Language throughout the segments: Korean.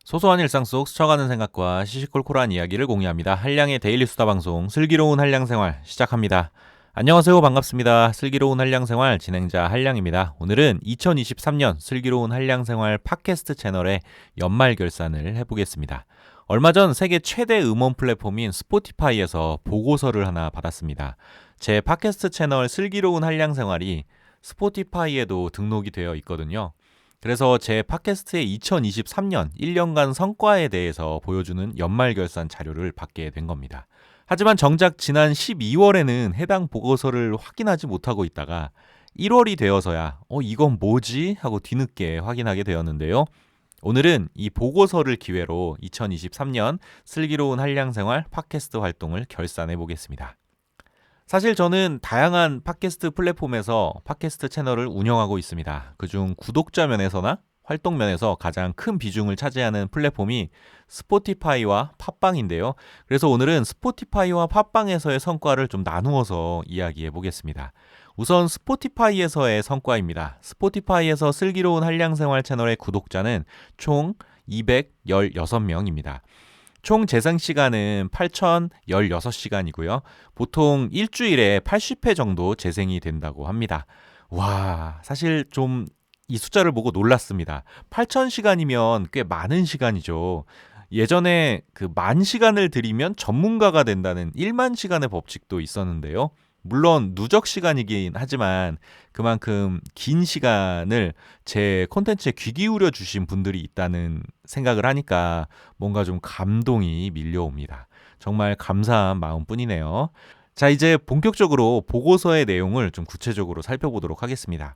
소소한 일상 속 스쳐가는 생각과 시시콜콜한 이야기를 공유합니다. 한량의 데일리 수다 방송 슬기로운 한량생활 시작합니다. 안녕하세요. 반갑습니다. 슬기로운 한량생활 진행자 한량입니다. 오늘은 2023년 슬기로운 한량생활 팟캐스트 채널의 연말 결산을 해보겠습니다. 얼마 전 세계 최대 음원 플랫폼인 스포티파이에서 보고서를 하나 받았습니다. 제 팟캐스트 채널 슬기로운 한량생활이 스포티파이에도 등록이 되어 있거든요. 그래서 제 팟캐스트의 2023년 1년간 성과에 대해서 보여주는 연말결산 자료를 받게 된 겁니다. 하지만 정작 지난 12월에는 해당 보고서를 확인하지 못하고 있다가 1월이 되어서야 이건 뭐지? 하고 뒤늦게 확인하게 되었는데요. 오늘은 이 보고서를 기회로 2023년 슬기로운 한량생활 팟캐스트 활동을 결산해 보겠습니다. 사실 저는 다양한 팟캐스트 플랫폼에서 팟캐스트 채널을 운영하고 있습니다. 그중 구독자 면에서나 활동 면에서 가장 큰 비중을 차지하는 플랫폼이 스포티파이와 팟빵인데요. 그래서 오늘은 스포티파이와 팟빵에서의 성과를 좀 나누어서 이야기해 보겠습니다. 우선 스포티파이에서의 성과입니다. 스포티파이에서 슬기로운 한량생활 채널의 구독자는 총 216명입니다. 총 재생 시간은 8,016시간이고요. 보통 일주일에 80회 정도 재생이 된다고 합니다. 와, 사실 좀 이 숫자를 보고 놀랐습니다. 8,000시간이면 꽤 많은 시간이죠. 예전에 그 10,000시간을 들이면 전문가가 된다는 10,000시간의 법칙도 있었는데요. 물론 누적 시간이긴 하지만 그만큼 긴 시간을 제 콘텐츠에 귀 기울여 주신 분들이 있다는 생각을 하니까 뭔가 좀 감동이 밀려옵니다. 정말 감사한 마음뿐이네요. 자, 이제 본격적으로 보고서의 내용을 좀 구체적으로 살펴보도록 하겠습니다.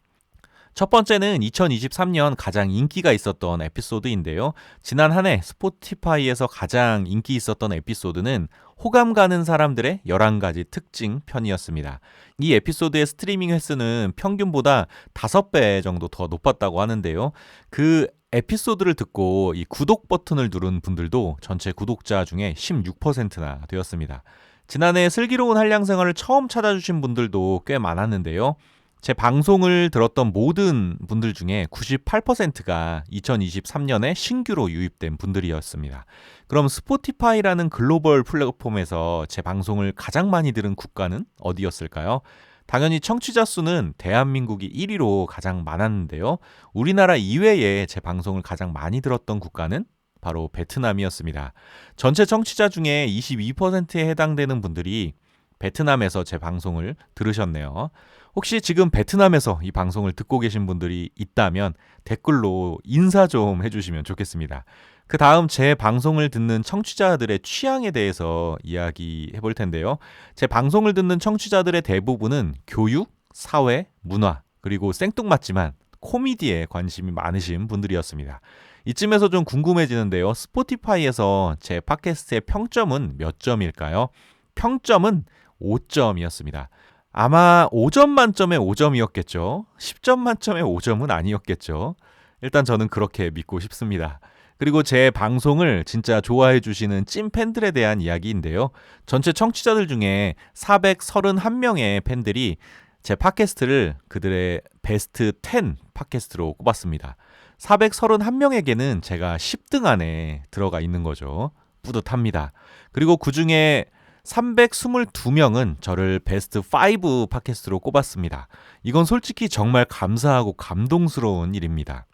첫 번째는 2023년 가장 인기가 있었던 에피소드인데요. 지난 한 해 스포티파이에서 가장 인기 있었던 에피소드는 호감 가는 사람들의 11가지 특징 편이었습니다. 이 에피소드의 스트리밍 횟수는 평균보다 5배 정도 더 높았다고 하는데요. 그 에피소드를 듣고 이 구독 버튼을 누른 분들도 전체 구독자 중에 16%나 되었습니다. 지난해 슬기로운 한량생활을 처음 찾아주신 분들도 꽤 많았는데요. 제 방송을 들었던 모든 분들 중에 98%가 2023년에 신규로 유입된 분들이었습니다. 그럼 스포티파이라는 글로벌 플랫폼에서 제 방송을 가장 많이 들은 국가는 어디였을까요? 당연히 청취자 수는 대한민국이 1위로 가장 많았는데요. 우리나라 이외에 제 방송을 가장 많이 들었던 국가는 바로 베트남이었습니다. 전체 청취자 중에 22%에 해당되는 분들이 베트남에서 제 방송을 들으셨네요. 혹시 지금 베트남에서 이 방송을 듣고 계신 분들이 있다면 댓글로 인사 좀 해주시면 좋겠습니다. 그 다음 제 방송을 듣는 청취자들의 취향에 대해서 이야기해 볼 텐데요. 제 방송을 듣는 청취자들의 대부분은 교육, 사회, 문화, 그리고 생뚱맞지만 코미디에 관심이 많으신 분들이었습니다. 이쯤에서 좀 궁금해지는데요. 스포티파이에서 제 팟캐스트의 평점은 몇 점일까요? 평점은 5점이었습니다. 아마 5점 만점에 5점이었겠죠. 10점 만점에 5점은 아니었겠죠. 일단 저는 그렇게 믿고 싶습니다. 그리고 제 방송을 진짜 좋아해 주시는 찐 팬들에 대한 이야기인데요. 전체 청취자들 중에 431명의 팬들이 제 팟캐스트를 그들의 베스트 10 팟캐스트로 꼽았습니다. 431명에게는 제가 10등 안에 들어가 있는 거죠. 뿌듯합니다. 그리고 그중에 322명은 저를 베스트 5 팟캐스트로 꼽았습니다. 이건 솔직히 정말 감사하고 감동스러운 일입니다.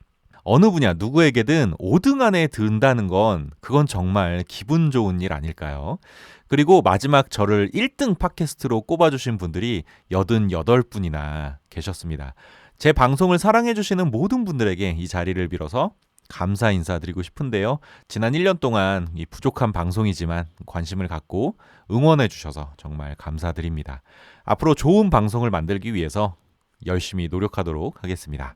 어느 분야 누구에게든 5등 안에 든다는 건 그건 정말 기분 좋은 일 아닐까요? 그리고 마지막 저를 1등 팟캐스트로 꼽아주신 분들이 88분이나 계셨습니다. 제 방송을 사랑해주시는 모든 분들에게 이 자리를 빌어서 감사 인사드리고 싶은데요. 지난 1년 동안 이 부족한 방송이지만 관심을 갖고 응원해 주셔서 정말 감사드립니다. 앞으로 좋은 방송을 만들기 위해서 열심히 노력하도록 하겠습니다.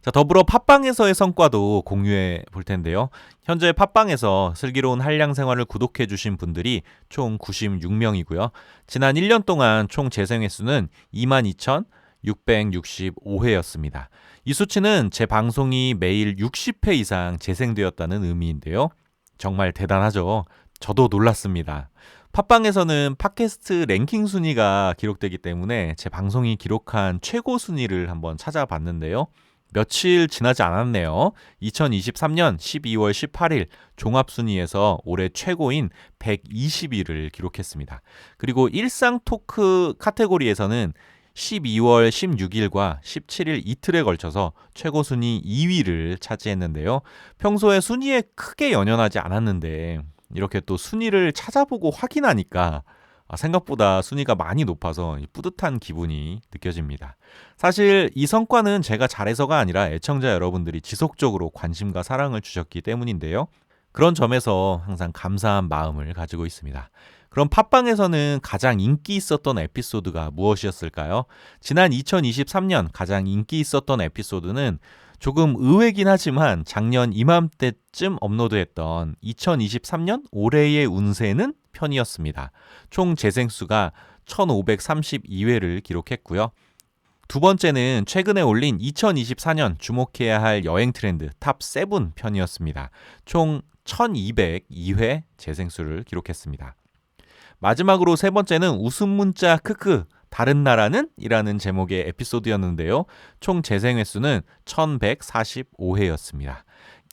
자, 더불어 팟빵에서의 성과도 공유해 볼 텐데요. 현재 팟빵에서 슬기로운 한량생활을 구독해 주신 분들이 총 96명이고요. 지난 1년 동안 총 재생 횟수는 22,665회였습니다. 이 수치는 제 방송이 매일 60회 이상 재생되었다는 의미인데요. 정말 대단하죠. 저도 놀랐습니다. 팟빵에서는 팟캐스트 랭킹 순위가 기록되기 때문에 제 방송이 기록한 최고 순위를 한번 찾아봤는데요. 며칠 지나지 않았네요. 2023년 12월 18일 종합순위에서 올해 최고인 120위를 기록했습니다. 그리고 일상 토크 카테고리에서는 12월 16일과 17일 이틀에 걸쳐서 최고 순위 2위를 차지했는데요. 평소에 순위에 크게 연연하지 않았는데 이렇게 또 순위를 찾아보고 확인하니까 생각보다 순위가 많이 높아서 뿌듯한 기분이 느껴집니다. 사실 이 성과는 제가 잘해서가 아니라 애청자 여러분들이 지속적으로 관심과 사랑을 주셨기 때문인데요. 그런 점에서 항상 감사한 마음을 가지고 있습니다. 그럼 팟빵에서는 가장 인기 있었던 에피소드가 무엇이었을까요? 지난 2023년 가장 인기 있었던 에피소드는 조금 의외긴 하지만 작년 이맘때쯤 업로드했던 2023년 올해의 운세는 편이었습니다. 총 재생수가 1532회를 기록했고요. 두 번째는 최근에 올린 2024년 주목해야 할 여행 트렌드 탑 7 편이었습니다. 총 1202회 재생수를 기록했습니다. 마지막으로 세 번째는 웃음 문자 크크 다른 나라는? 이라는 제목의 에피소드였는데요. 총 재생 횟수는 1145회였습니다.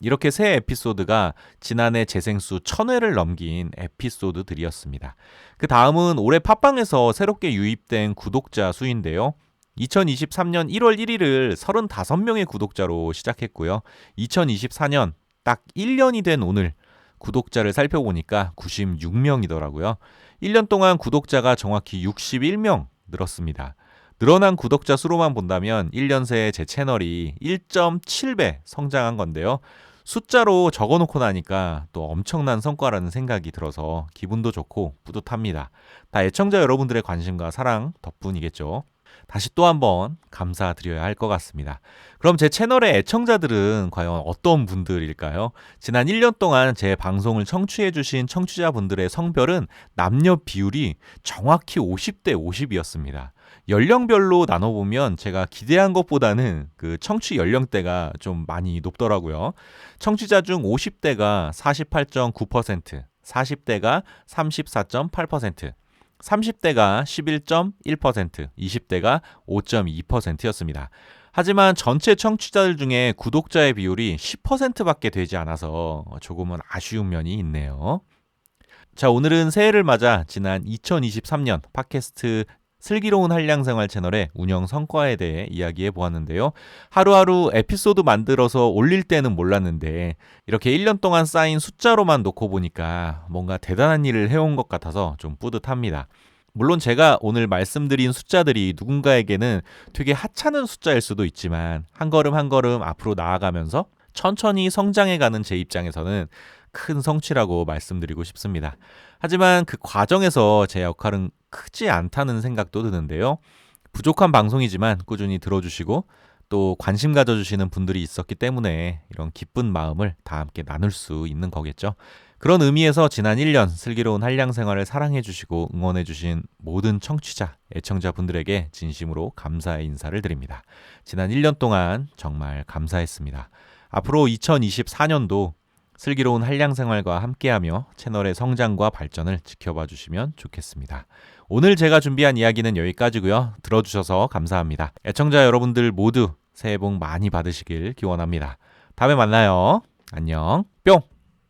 이렇게 세 에피소드가 지난해 재생수 1000회를 넘긴 에피소드들이었습니다. 그 다음은 올해 팟빵에서 새롭게 유입된 구독자 수인데요. 2023년 1월 1일을 35명의 구독자로 시작했고요. 2024년 딱 1년이 된 오늘 구독자를 살펴보니까 96명이더라고요. 1년 동안 구독자가 정확히 61명 늘었습니다. 늘어난 구독자 수로만 본다면 1년 새에 제 채널이 1.7배 성장한 건데요. 숫자로 적어놓고 나니까 또 엄청난 성과라는 생각이 들어서 기분도 좋고 뿌듯합니다. 다 애청자 여러분들의 관심과 사랑 덕분이겠죠. 다시 또 한번 감사드려야 할 것 같습니다. 그럼 제 채널의 애청자들은 과연 어떤 분들일까요? 지난 1년 동안 제 방송을 청취해주신 청취자분들의 성별은 남녀 비율이 정확히 50대 50이었습니다. 연령별로 나눠보면 제가 기대한 것보다는 그 청취 연령대가 좀 많이 높더라고요. 청취자 중 50대가 48.9%, 40대가 34.8%, 30대가 11.1%, 20대가 5.2%였습니다. 하지만 전체 청취자들 중에 구독자의 비율이 10%밖에 되지 않아서 조금은 아쉬운 면이 있네요. 자, 오늘은 새해를 맞아 지난 2023년 팟캐스트 슬기로운 한량생활 채널의 운영 성과에 대해 이야기해 보았는데요. 하루하루 에피소드 만들어서 올릴 때는 몰랐는데 이렇게 1년 동안 쌓인 숫자로만 놓고 보니까 뭔가 대단한 일을 해온 것 같아서 좀 뿌듯합니다. 물론 제가 오늘 말씀드린 숫자들이 누군가에게는 되게 하찮은 숫자일 수도 있지만 한 걸음 한 걸음 앞으로 나아가면서 천천히 성장해가는 제 입장에서는 큰 성취라고 말씀드리고 싶습니다. 하지만 그 과정에서 제 역할은 크지 않다는 생각도 드는데요. 부족한 방송이지만 꾸준히 들어주시고 또 관심 가져주시는 분들이 있었기 때문에 이런 기쁜 마음을 다 함께 나눌 수 있는 거겠죠. 그런 의미에서 지난 1년 슬기로운 한량생활을 사랑해주시고 응원해주신 모든 청취자, 애청자분들에게 진심으로 감사의 인사를 드립니다. 지난 1년 동안 정말 감사했습니다. 앞으로 2024년도 슬기로운 한량생활과 함께하며 채널의 성장과 발전을 지켜봐 주시면 좋겠습니다. 오늘 제가 준비한 이야기는 여기까지고요. 들어주셔서 감사합니다. 애청자 여러분들 모두 새해 복 많이 받으시길 기원합니다. 다음에 만나요. 안녕. 뿅!